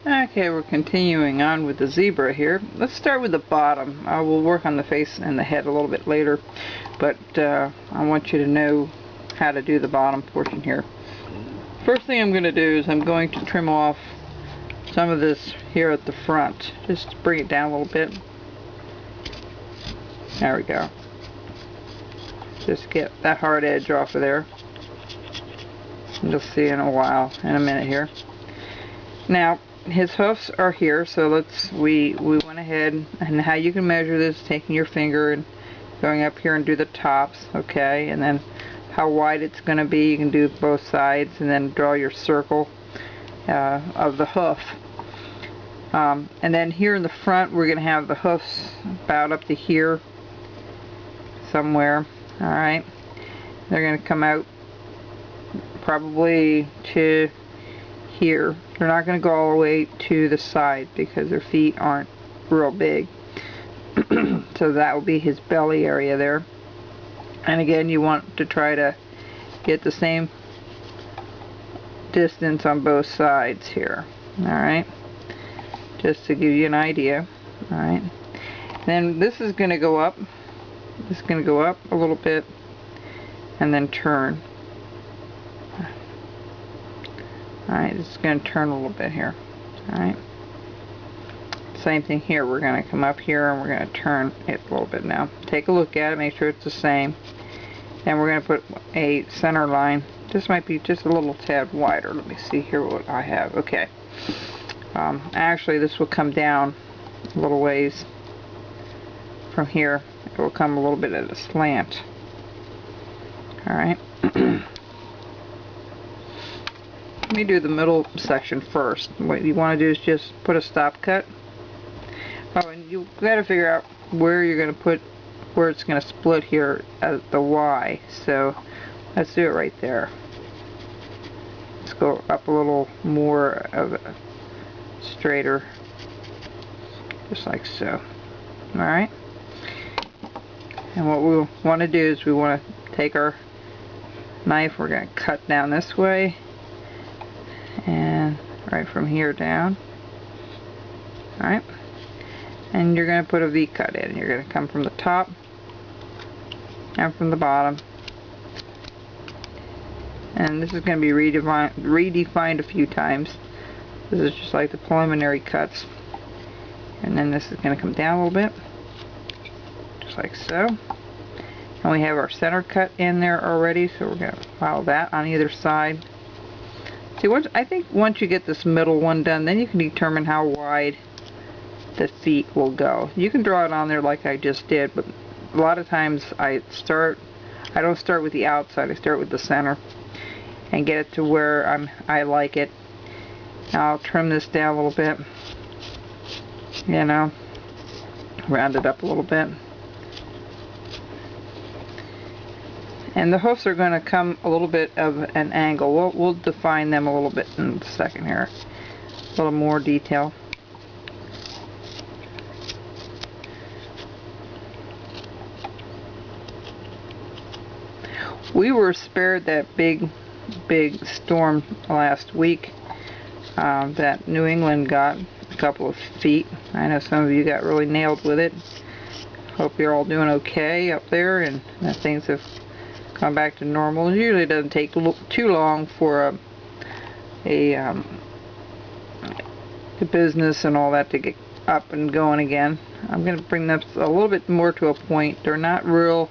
Okay, we're continuing on with the zebra here. Let's start with the bottom. We'll work on the face and the head a little bit later, but I want you to know how to do the bottom portion here. First thing I'm going to do is I'm going to trim off some of this here at the front. Just bring it down a little bit. There we go. Just get that hard edge off of there. You'll see in a minute here. Now, his hoofs are here, so we went ahead, and how you can measure this, taking your finger and going up here and do the tops, okay, and then how wide it's going to be. You can do both sides, and then draw your circle of the hoof. And then here in the front, we're going to have the hoofs about up to here somewhere. All right, they're going to come out probably to here. They're not going to go all the way to the side because their feet aren't real big. So that will be his belly area there. And again, you want to try to get the same distance on both sides here. Alright, just to give you an idea. Alright, then this is going to go up. This is going to go up a little bit and then turn. Alright, it's going to turn a little bit here. Alright, same thing here. We're going to come up here and we're going to turn it a little bit now. Take a look at it, make sure it's the same. And we're going to put a center line. This might be just a little tad wider. Let me see here what I have. Okay. Actually, this will come down a little ways from here. It will come a little bit at a slant. Alright. Let me do the middle section first. What you want to do is just put a stop cut. Oh, and you've got to figure out where you're going to put, where it's going to split here at the Y. So let's do it right there. Let's go up a little more of a straighter, just like so. Alright. And what we want to do is we want to take our knife, we're going to cut down this way, and right from here down. Alright, and you're going to put a V cut in. You're going to come from the top and from the bottom, and this is going to be redefined a few times. This is just like the preliminary cuts, and then this is going to come down a little bit, just like so. And we have our center cut in there already, so we're going to file that on either side. See, I think once you get this middle one done, then you can determine how wide the feet will go. You can draw it on there like I just did, but a lot of times I don't start with the outside, I start with the center and get it to where I like it. Now I'll trim this down a little bit, you know, round it up a little bit. And the hoofs are going to come a little bit of an angle. We'll define them a little bit in a second here. A little more detail. We were spared that big storm last week that New England got a couple of feet. I know some of you got really nailed with it. Hope you're all doing okay up there and that things have come back to normal. It usually doesn't take too long for the business and all that to get up and going again. I'm going to bring them a little bit more to a point. They're not real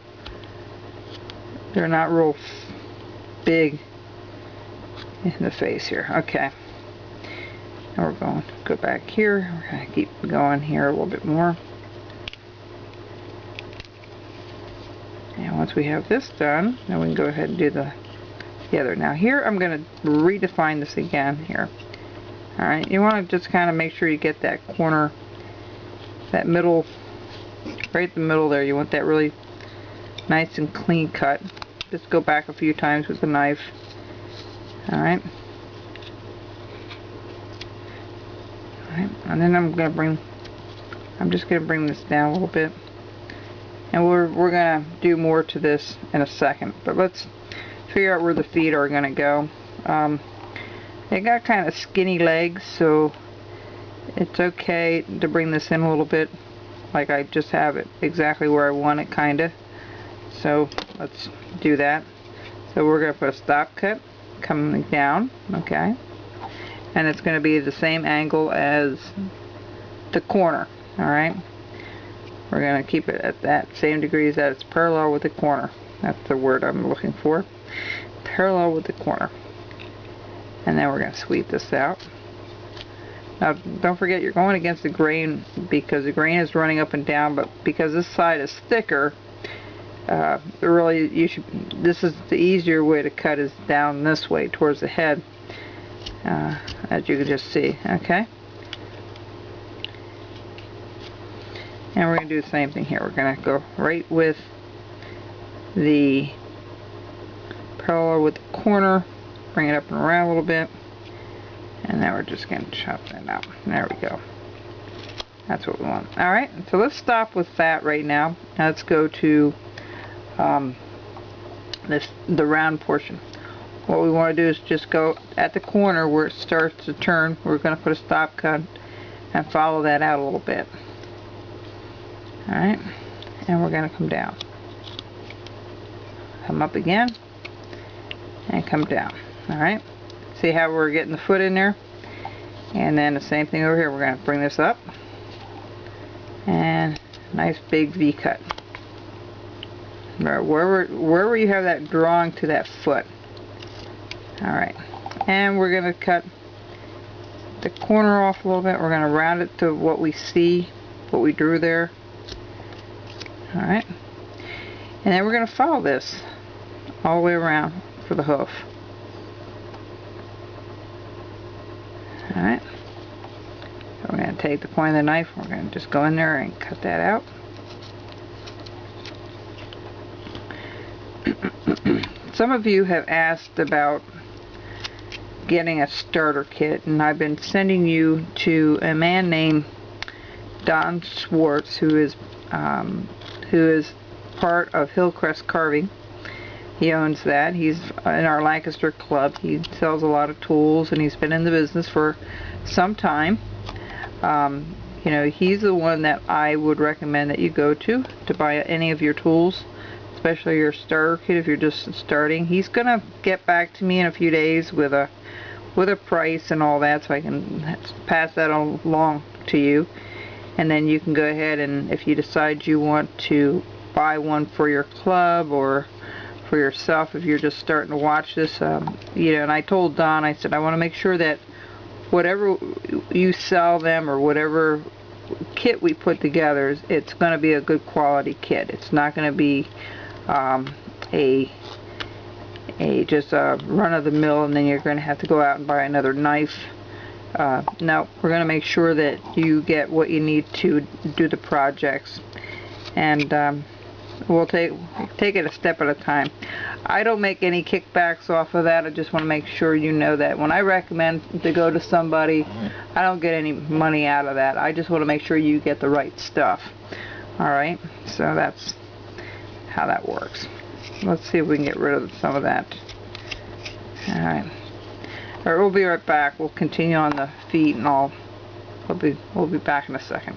big in the face here. Okay. Now we're going to go back here. We're going to keep going here a little bit more. And once we have this done, then we can go ahead and do the other. Now here I'm going to redefine this again here. Alright, you want to just kind of make sure you get that corner, that middle, right in the middle there. You want that really nice and clean cut. Just go back a few times with the knife. Alright. Alright, and then I'm just going to bring this down a little bit. And we're going to do more to this in a second. But let's figure out where the feet are going to go. They got kind of skinny legs, so it's okay to bring this in a little bit, like I just have it exactly where I want it, kinda. So let's do that. So we're going to put a stop cut coming down, okay, and it's going to be the same angle as the corner. Alright, we're going to keep it at that same degrees that it's parallel with the corner. That's the word I'm looking for, parallel with the corner. And then we're going to sweep this out. Now don't forget, you're going against the grain because the grain is running up and down, but because this side is thicker, really this is the easier way to cut, is down this way towards the head, as you can just see. Okay, and we're going to do the same thing here. We're going to go right with the parallel with the corner, bring it up and around a little bit, and then we're just going to chop that out. There we go. That's what we want. Alright, so let's stop with that right now. Now let's go to the round portion. What we want to do is just go at the corner where it starts to turn. We're going to put a stop cut and follow that out a little bit. Alright, and we're going to come down. Come up again and come down. Alright, see how we're getting the foot in there? And then the same thing over here. We're going to bring this up and nice big V cut. Wherever you have that drawing to that foot. Alright, and we're going to cut the corner off a little bit. We're going to round it to what we see, what we drew there. Alright, and then we're going to follow this all the way around for the hoof. Alright, so we're going to take the point of the knife, we're going to just go in there and cut that out. Some of you have asked about getting a starter kit, and I've been sending you to a man named Don Schwartz, who is part of Hillcrest Carving. He owns that. He's in our Lancaster club. He sells a lot of tools, and he's been in the business for some time. You know, he's the one that I would recommend that you go to buy any of your tools, especially your starter kit if you're just starting. He's gonna get back to me in a few days with a price and all that, so I can pass that along to you, and then you can go ahead, and if you decide you want to buy one for your club or for yourself, if you're just starting to watch this, you know, and I told Don, I said I want to make sure that whatever you sell them or whatever kit we put together, it's going to be a good quality kit. It's not going to be just a run-of-the-mill, and then you're going to have to go out and buy another knife. No, we're going to make sure that you get what you need to do the projects, and we'll take it a step at a time. I don't make any kickbacks off of that. I just want to make sure you know that when I recommend to go to somebody, I don't get any money out of that. I just want to make sure you get the right stuff. Alright, so that's how that works. Let's see if we can get rid of some of that. Alright. Alright, we'll be right back. We'll continue on the feet and all. We'll be back in a second.